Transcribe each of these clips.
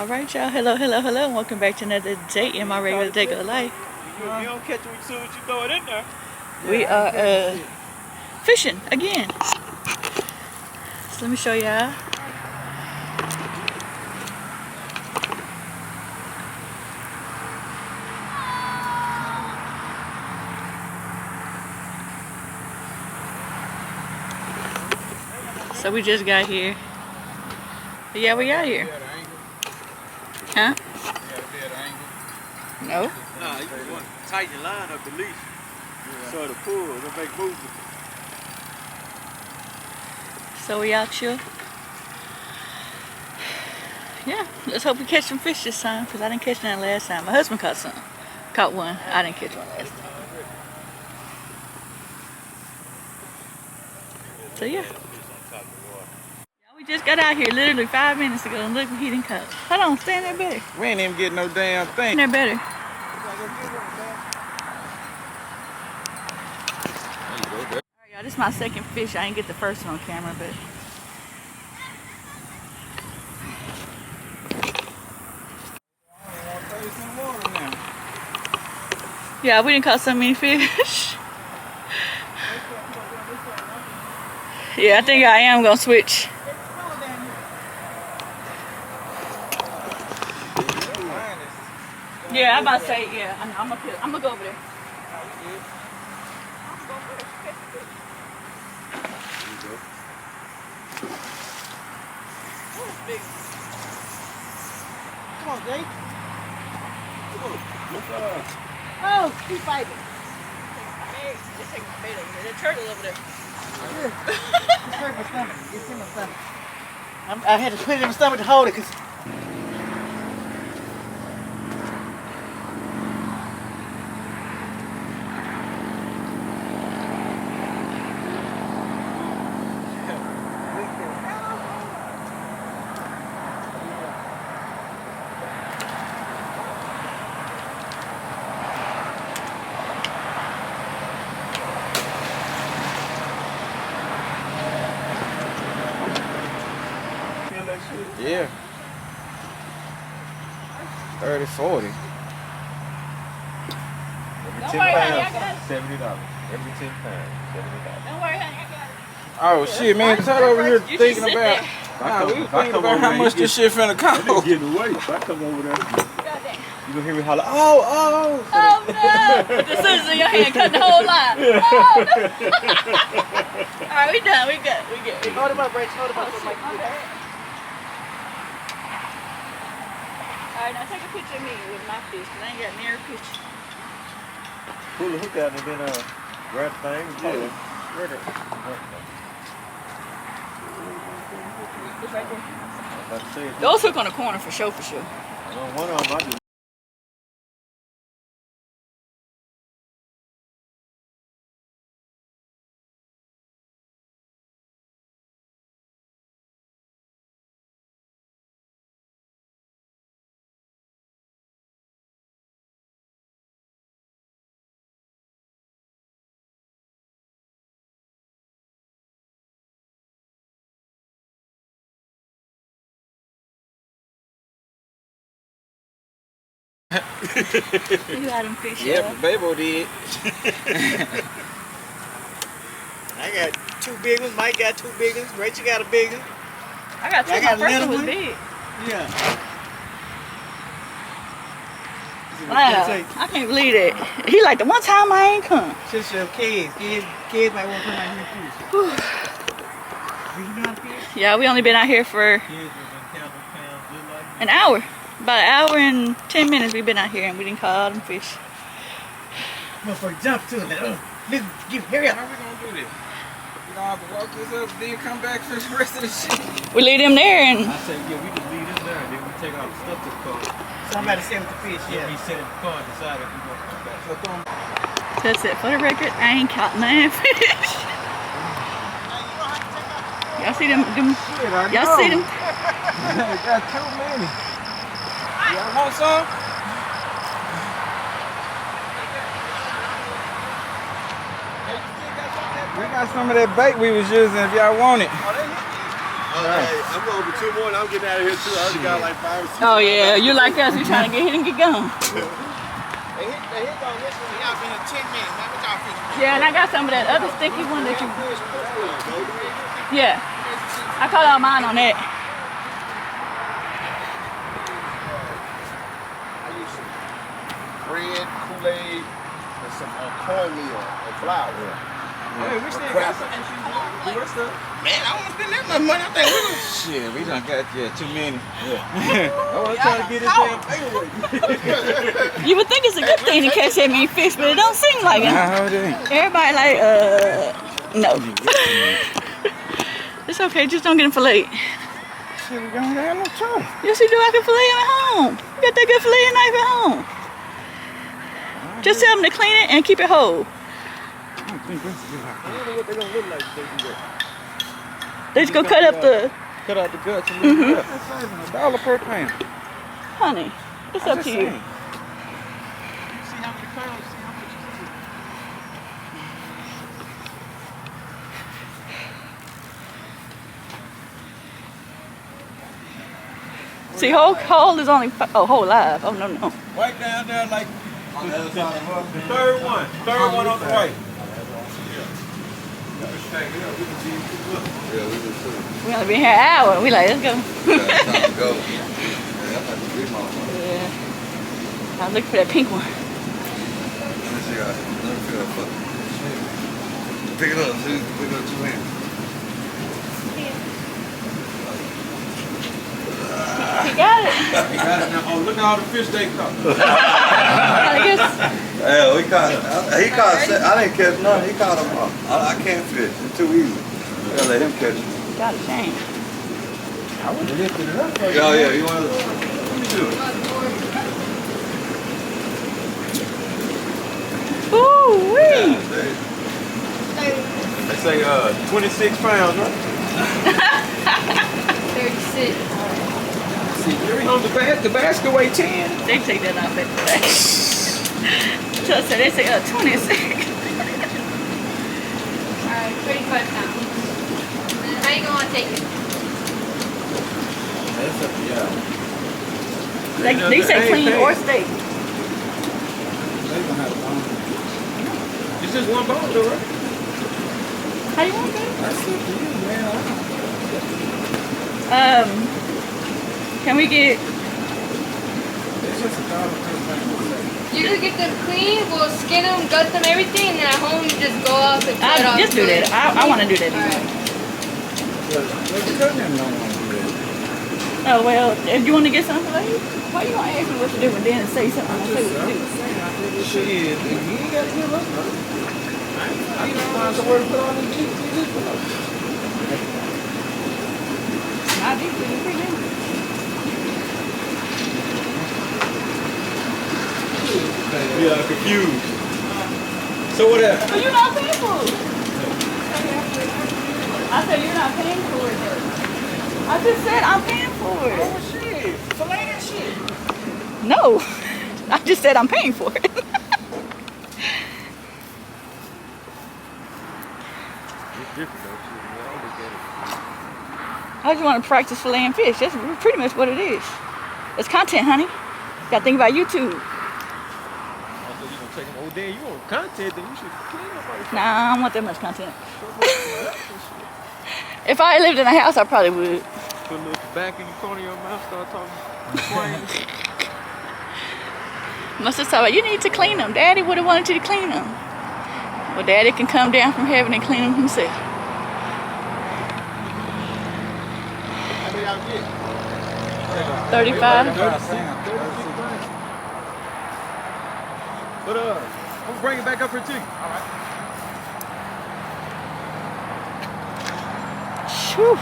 Alright, y'all. Hello, and welcome back to another day in my regular day of life. You don't catch it as soon as you throw it in there. We are fishing again. So let me show y'all. So we just got here. But yeah, we got here. Huh? No. Nah, you just want to tighten your line up at least. So the pull, it'll make movement. So we out here. Yeah, let's hope we catch some fish this time, because I didn't catch none last time. My husband caught some. Caught one. I didn't catch one last time. So yeah. We just got out here literally 5 minutes ago and look what he didn't cut. Hold on, stand there better. We ain't even getting no damn thing. Stand there better. Alright, y'all, this is my second fish. I didn't get the first one on camera, but yeah, we didn't caught so many fish. Yeah, I think I am gonna switch. Yeah, I'm about to say, yeah, I'm gonna go over there. Come on, Jake. Oh, keep fighting. Just take my bait over there. There's a turtle over there. It hurt my stomach. It's in my stomach. I had to put it in my stomach to hold it because. Yeah. 30, 40. Every 10 pounds, $70. Every 10 pounds, $70. Don't worry, honey, I got it. Oh shit, man, Todd over here You thinking just sit about. Nah, we thinking about how much this shit finna cost. Getting away. If I come over there, Goddamn. You gonna hear me holler, oh. Oh no! With the scissors in your hand, cutting the whole line. Oh no! Alright, we done. We good. Hold him up, Rach. Hold him up. Alright, now take a picture of me with my fish, because I ain't got near a picture. pull the hook out and then grab the thing. Yeah. It's right there. I'm about to say it. Those hook on the corner for sure. I know one of them I do. You got them fish. Yeah, but Babo did. I got two big ones. Mike got two big ones. Rachel got a big one. I got two. I got My first another one was one. big. Yeah. Wow, I can't believe that. He like the one time I ain't come. Just your kids. Kids might want to come out here and fish. Do you know how to fish? Yeah, we only been out here for Kids was in Campbell Town just like an hour. About an hour and 10 minutes we've been out here and we didn't call all them fish. Motherfucker, jump to it. Nigga, hurry up. How we gonna do this? We gonna have to walk this up, then come back for the rest of the shit. We leave them there and I said, yeah, we can leave this there and then we take all the stuff to the car. Somebody send the fish, Yeah, yeah. we sit in the car and decide if we want to come back. So come. that's it. For the record, I ain't caught none fish. Y'all see them? Y'all see them? Got too many. Y'all want some? We got some of that bait we was using if y'all want it. I'm going for 2 more and I'm getting out of here too. I already got like 5 or 6. Oh yeah, you like us? We trying to get hit and get gone. They hit on this one. Y'all been here 10 minutes, man. What y'all fixing? Yeah, and I got some of that other sticky one that you. Yeah, I caught all mine on that. I use some bread, Kool-Aid, and some cornmeal and flour. Hey, we still got some stuff. Man, I don't want to spend that much money. I think we're gonna... Shit, we done got too many. I want to try to get this damn paperweight. You would think it's a good thing to catch that many fish, but it don't seem like it. Nah, it ain't. Everybody like, no. It's okay, just don't get them filleted. Shit, we don't have no choice. Yes, you do. I can fillet them at home. You got that good fillet knife at home. Just tell them to clean it and keep it whole. I don't think that's good. I don't know what they're gonna look like if they do that. They just go cut up the... Cut out the guts and leave it up. That's saving $1 per pound. Honey, it's up to you. See how many pounds, see how much you do. See, whole is only... Oh, whole live. Oh, no. Right down there like the third one on the right. We only been here an hour. We like, let's go. Yeah. I was looking for that pink one. Pick it up, see? Pick it up 2 hands. He got it. You got it now. Oh, look at all the fish they caught. I guess. Yeah, we caught. He caught. I didn't catch none. He caught them all. I can't fish. It's too easy. I gotta let him catch it. Got a shame. I would have lifted it up for you. Yeah, you want to? Let me do it. Ooh wee! They say 26 pounds, right? 36. See, on the basket weigh 10. They take that off at the back. Just said they say 26. Alright, 35 pounds. And how you gonna take it? That's up to y'all. They say clean or steak. They gonna have a bone. It's just one bone, though, right? How you want it? That's up to you, man. Can we get... It's just $1 per pound. You just get them clean, we'll skin them, gut them, everything, and then at home you just go up and cut off. Just do that. I want to do that. Alright. But the cousin don't want to do that. Oh, well, if you want to get something for later, why you going to ask me what to do and then say something? I'm going to say what to do. Shit, you ain't got to give up. I can find somewhere to put all these GPs. I'll be pretty good. Yeah, confused. So what happened? But you're not paying for it. I said you're not paying for it. I just said I'm paying for it. Oh, shit. Fillet that shit. No. I just said I'm paying for it. I just want to practice filleting fish. That's pretty much what it is. It's content, honey. You gotta think about YouTube. Also, you gonna take them. Oh, damn, you want content, then you should clean up. Nah, I don't want that much content. If I lived in a house, I probably would. Put a little tobacco in the corner of your mouth, start talking. Must have thought, you need to clean them. Daddy would have wanted you to clean them. Well, Daddy can come down from heaven and clean them himself. How many y'all get? 35. But I'm gonna bring it back up here too. Whew.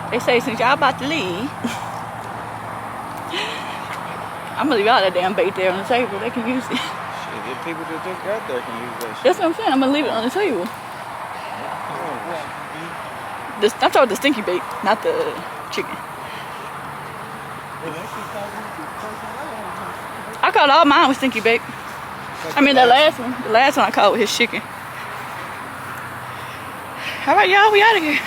They say since y'all about to leave, I'm gonna leave all that damn bait there on the table. They can use it. Shit, the people that just got there can use that shit. That's what I'm saying. I'm gonna leave it on the table. I'm talking about the stinky bait, not the chicken. I caught all mine with stinky bait. I mean the last one I caught with his chicken. All right, y'all, we out of here.